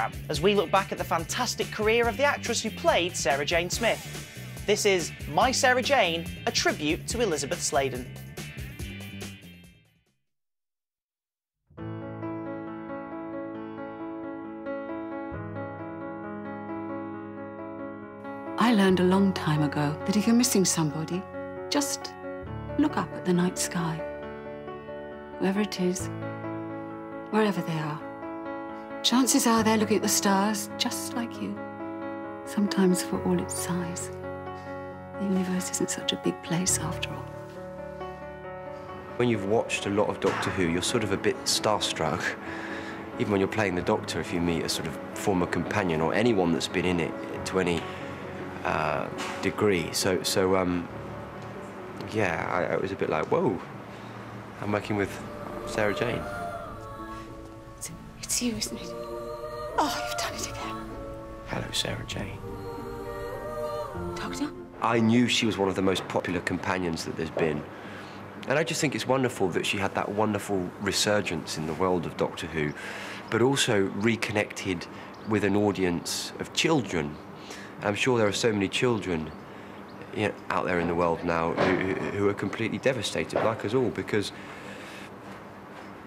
programme as we look back at the fantastic career of the actress who played Sarah Jane Smith. This is My Sarah Jane, a tribute to Elisabeth Sladen. I learned a long time ago that if you're missing somebody, just look up at the night sky. Whoever it is, wherever they are. Chances are they're looking at the stars just like you. Sometimes for all its size, the universe isn't such a big place after all. When you've watched a lot of Doctor Who, you're sort of a bit starstruck. Even when you're playing the Doctor, if you meet a sort of former companion or anyone that's been in it to any degree. Yeah, I was a bit like, whoa, I'm working with Sarah Jane. It's you, isn't it? Oh, you've done it again. Hello, Sarah Jane. Doctor? I knew she was one of the most popular companions that there's been. And I just think it's wonderful that she had that wonderful resurgence in the world of Doctor Who, but also reconnected with an audience of children. I'm sure there are so many children out there in the world now who are completely devastated, like us all, because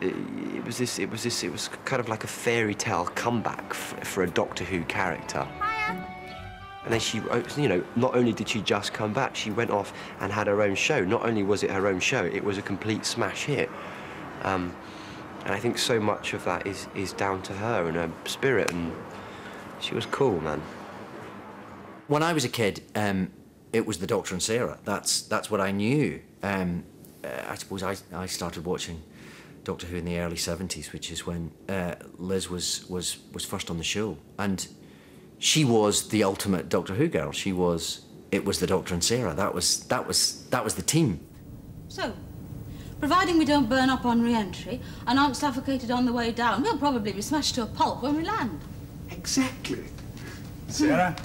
it was kind of like a fairy tale comeback for a Doctor Who character. Hiya. And then she, not only did she just come back, she went off and had her own show. Not only was it her own show, it was a complete smash hit. And I think so much of that is down to her and her spirit, and she was cool, man. When I was a kid, it was the Doctor and Sarah. That's what I knew. I suppose I started watching Doctor Who in the early '70s, which is when Liz was first on the show, and she was the ultimate Doctor Who girl. It was the Doctor and Sarah. That was the team. So, providing we don't burn up on re-entry and aren't suffocated on the way down, we'll probably be smashed to a pulp when we land. Exactly. Sarah,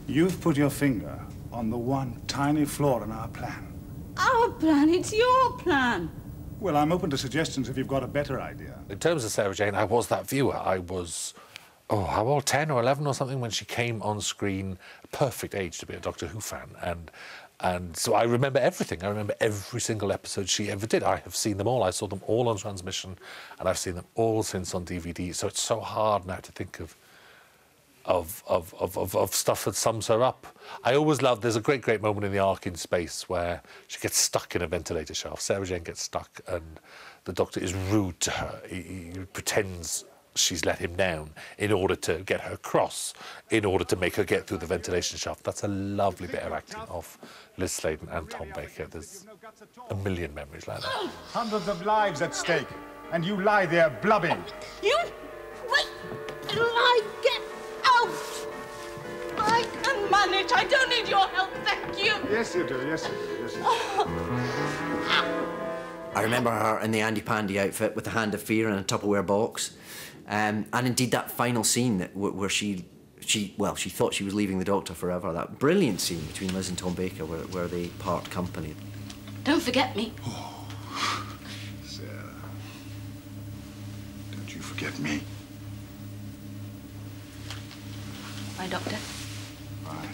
you've put your finger on the one tiny flaw in our plan. Our plan? It's your plan. Well, I'm open to suggestions if you've got a better idea. In terms of Sarah Jane, I was that viewer. I was, how old, 10 or 11 or something when she came on screen. Perfect age to be a Doctor Who fan. And so I remember everything. I remember every single episode she ever did. I have seen them all. I saw them all on transmission, and I've seen them all since on DVD. So it's so hard now to think of stuff that sums her up. I always love, there's a great moment in the Ark in Space where she gets stuck in a ventilator shaft. Sarah Jane gets stuck and the Doctor is rude to her. He pretends she's let him down in order to get her across, in order to make her get through the ventilation shaft. That's a lovely bit of acting of Liz Sladen and Tom Baker. There's a million memories like that. Hundreds of lives at stake, and you lie there blubbing. You... Wait till I get out! I can manage. I don't need your help, thank you. Yes, you do. Yes, you do. Yes, you do. I remember her in the Andy Pandy outfit with the Hand of Fear in a Tupperware box. And indeed that final scene where she thought she was leaving the Doctor forever, that brilliant scene between Liz and Tom Baker where they part company. Don't forget me. Oh, Sarah, don't you forget me. My Doctor. Bye.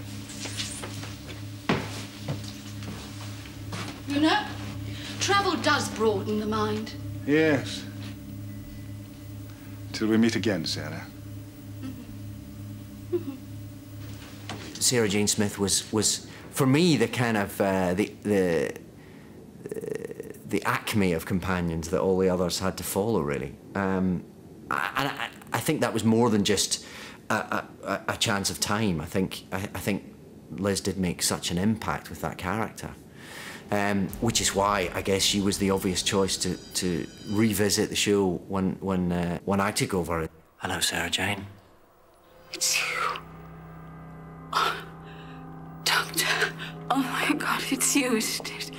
You know, travel does broaden the mind. Yes. Till we meet again, Sarah. Sarah Jane Smith was for me the kind of the acme of companions that all the others had to follow, really. And I think that was more than just a chance of time. I think Liz did make such an impact with that character, which is why I guess she was the obvious choice to revisit the show when I took over. Hello, Sarah Jane. It's you. Oh, Doctor. Oh, my God, it's you, isn't it?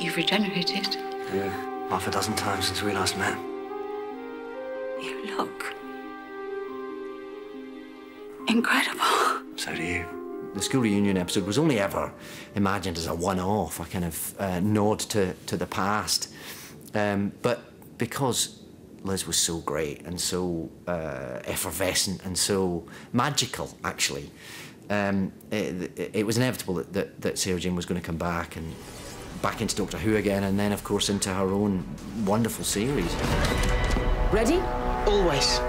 You've regenerated. Yeah, half a dozen times since we last met. You look incredible. So do you. The school reunion episode was only ever imagined as a one-off, a kind of nod to the past. But because Liz was so great and so effervescent and so magical, actually. It was inevitable that Sarah Jane was going to come back and back into Doctor Who again, and then, of course, into her own wonderful series. Ready? Always.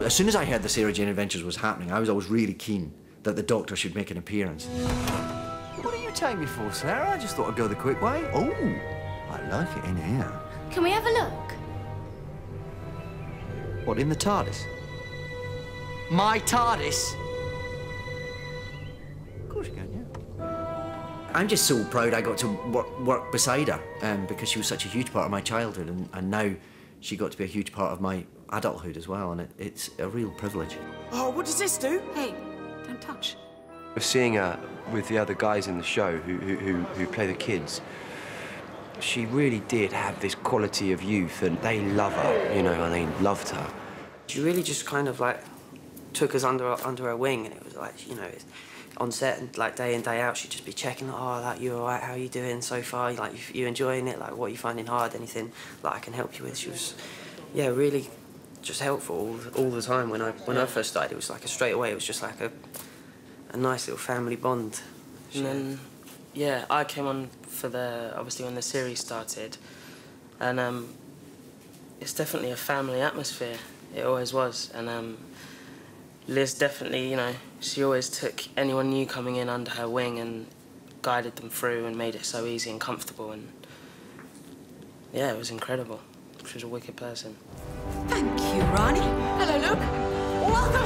As soon as I heard the Sarah Jane Adventures was happening, I was always really keen that the Doctor should make an appearance. What are you taking me for, Sarah? I just thought I'd go the quick way. Oh, I like it in here. Can we have a look? What, in the TARDIS? My TARDIS? Of course you can, yeah. I'm just so proud I got to work beside her, because she was such a huge part of my childhood, and now she got to be a huge part of my adulthood as well, and it's a real privilege. Oh, what does this do? Hey, don't touch. Seeing her with the other guys in the show who play the kids, she really did have this quality of youth, and they love her, you know, and they loved her. She really just kind of like took us under her wing, and it was like, you know, on set and like day in, day out, she'd just be checking, oh, like, you all right, how are you doing so far? Like, you enjoying it? Like, what are you finding hard? Anything like I can help you with? She was, yeah, really just helpful all the time. When I first started, it was like straight away, it was just like a nice little family bond. And then, yeah, I came on for obviously when the series started, and it's definitely a family atmosphere. It always was, and Liz definitely, you know, she always took anyone new coming in under her wing and guided them through and made it so easy and comfortable, and yeah, it was incredible. She was a wicked person. Thank you, Ronnie. Hello, Luke. Welcome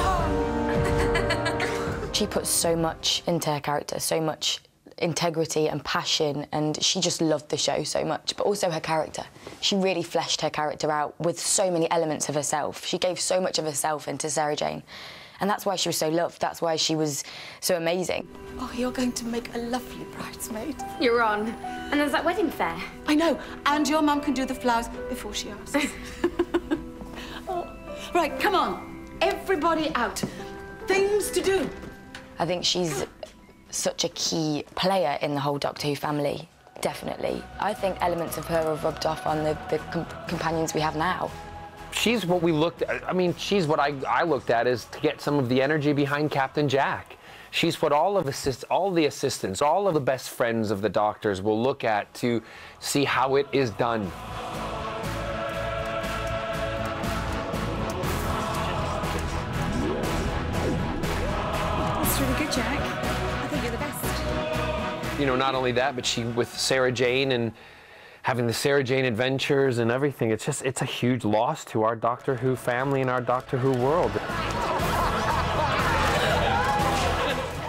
home. She put so much into her character, so much integrity and passion, and she just loved the show so much, but also her character. She really fleshed her character out with so many elements of herself. She gave so much of herself into Sarah Jane, and that's why she was so loved. That's why she was so amazing. Oh, you're going to make a lovely bridesmaid. You're on. And there's that wedding fair. I know, and your mum can do the flowers before she asks. Oh. Right, come on. Everybody out. Things to do. I think she's such a key player in the whole Doctor Who family, definitely. I think elements of her have rubbed off on the companions we have now. She's what we looked at. I mean, she's what I looked at is to get some of the energy behind Captain Jack. She's what all the assistants, all of the best friends of the Doctors will look at to see how it is done. That's really good, Jack. I think you're the best. You know, not only that, but she with Sarah Jane and having the Sarah Jane Adventures and everything, it's a huge loss to our Doctor Who family and our Doctor Who world.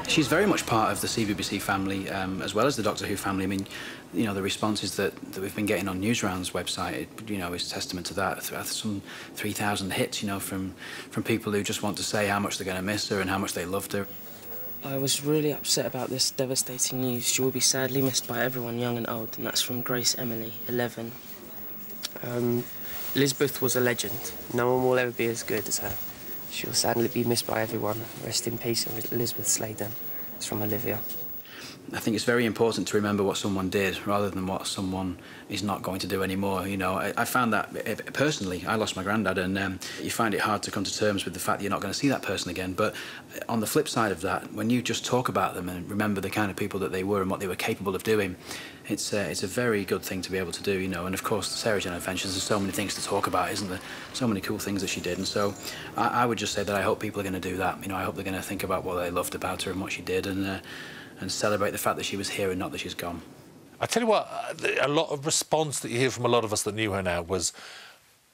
She's very much part of the CBBC family, as well as the Doctor Who family. I mean, you know, the responses that we've been getting on Newsround's website, you know, is testament to that. Some 3,000 hits, you know, from people who just want to say how much they're going to miss her and how much they loved her. I was really upset about this devastating news. She will be sadly missed by everyone, young and old, and that's from Grace Emily, 11. Elisabeth was a legend. No one will ever be as good as her. She will sadly be missed by everyone. Rest in peace, Elisabeth Sladen. It's from Olivia. I think it's very important to remember what someone did rather than what someone is not going to do anymore. You know, I found that personally. I lost my granddad, and you find it hard to come to terms with the fact that you're not going to see that person again. But on the flip side of that, when you just talk about them and remember the kind of people that they were and what they were capable of doing, it's a very good thing to be able to do. You know, and of course, the Sarah Jane Adventures. There's so many things to talk about, isn't there? So many cool things that she did, and so I would just say that I hope people are going to do that. You know, I hope they're going to think about what they loved about her and what she did, and celebrate the fact that she was here and not that she's gone. I tell you what, a lot of response that you hear from a lot of us that knew her now was,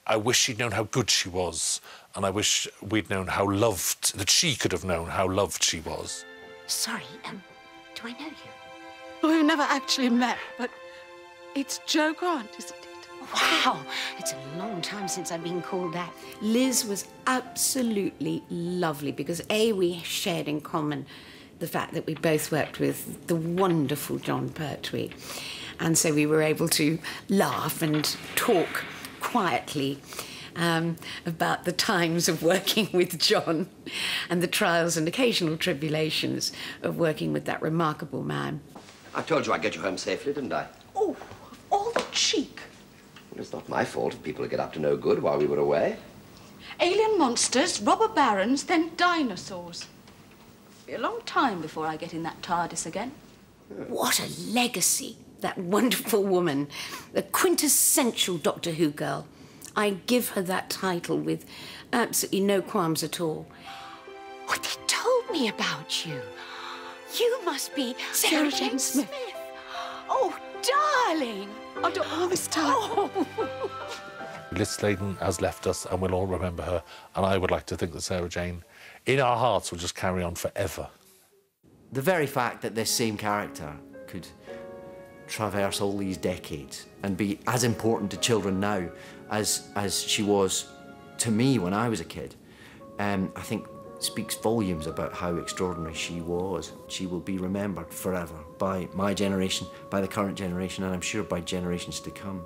I wish she'd known how good she was, and I wish we'd known how loved, that she could have known how loved she was. Sorry, do I know you? Well, we've never actually met, but it's Jo Grant, isn't it? Wow, it's a long time since I've been called that. Liz was absolutely lovely because, A, we shared in common the fact that we both worked with the wonderful John Pertwee. And so we were able to laugh and talk quietly about the times of working with John and the trials and occasional tribulations of working with that remarkable man. I told you I'd get you home safely, didn't I? Oh, all the cheek. Well, it's not my fault if people get up to no good while we were away. Alien monsters, robber barons, then dinosaurs. It'll be a long time before I get in that TARDIS again. What a legacy, that wonderful woman, the quintessential Doctor Who girl. I give her that title with absolutely no qualms at all. What they told me about you. You must be Sarah Jane Smith. Oh, darling! After all this time. Oh. Liz Sladen has left us and we'll all remember her, and I would like to think that Sarah Jane, in our hearts, will just carry on forever. The very fact that this same character could traverse all these decades and be as important to children now as she was to me when I was a kid, I think speaks volumes about how extraordinary she was. She will be remembered forever by my generation, by the current generation, and I'm sure by generations to come.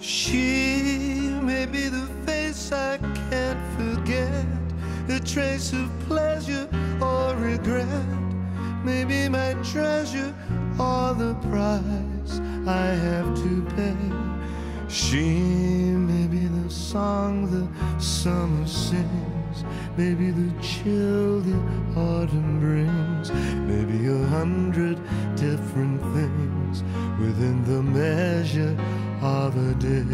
She may be the face I can't forget, a trace of pleasure or regret, maybe my treasure or the price I have to pay. She may be the song the summer sings, maybe the chill the autumn brings, maybe 100 different things within the measure of a day.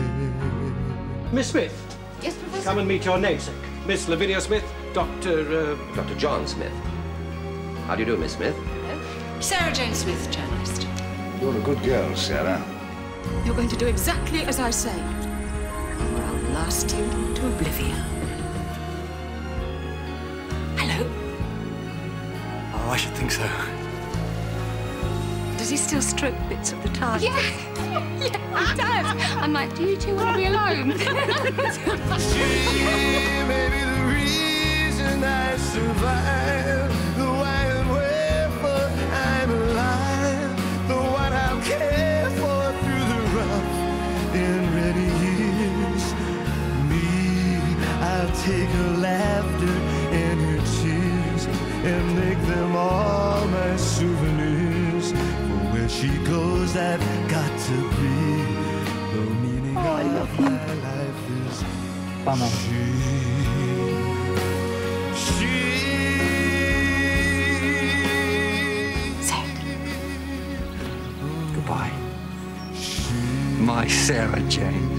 Miss Smith. Yes, Professor? Come and meet your namesake, Miss Lavinia Smith, Dr. John Smith. How do you do, Miss Smith? Hello. Sarah Jane Smith, journalist. You're a good girl, Sarah. You're going to do exactly as I say, or I'll blast you to oblivion. Hello? Oh, I should think so. Does he still stroke bits of the TARDIS? Yeah, he does. I'm like, do you two want to be alone? She may be the reason I survive, the why and wherefore I'm alive, the one I'll care for through the rough and ready years. Me, I'll take her laughter and her tears and make them all my souvenirs. For where she goes, I've got to be. The meaning of my life is Goodbye. My Sarah Jane.